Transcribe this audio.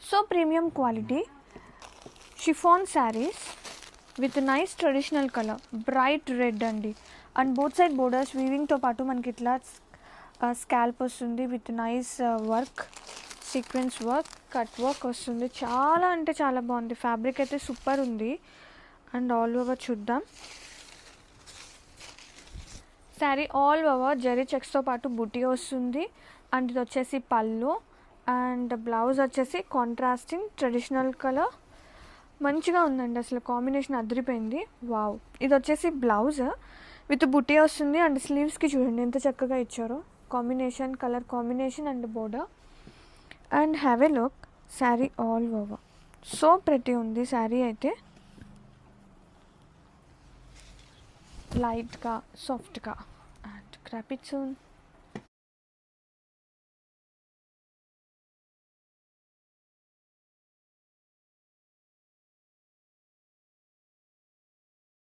So premium quality chiffon saris with nice traditional colour, bright red అండి. And both side borders వీవింగ్తో పాటు మనకి ఇట్లా స్కాల్ప్ వస్తుంది with nice work, sequence work, cut work వస్తుంది. చాలా అంటే చాలా బాగుంది. ఫ్యాబ్రిక్ అయితే సూపర్ ఉంది. అండ్ ఆల్ ఓవర్ చూద్దాం. శారీ ఆల్ ఓవర్ జరీ చెక్స్తో పాటు బుటీ వస్తుంది. అండ్ ఇది వచ్చేసి పళ్ళు. అండ్ బ్లౌజ్ వచ్చేసి కాంట్రాస్టింగ్ ట్రెడిషనల్ కలర్. మంచిగా ఉందండి, అసలు కాంబినేషన్ అదిరిపోయింది. వావ్. ఇది వచ్చేసి బ్లౌజ్ విత్ బుటీ వస్తుంది. అండ్ స్లీవ్స్కి చూడండి ఎంత చక్కగా ఇచ్చారో, combination, colour combination and border. And have a look sari all over. So pretty ఉంది శారీ అయితే, లైట్గా సాఫ్ట్గా. And crop it soon.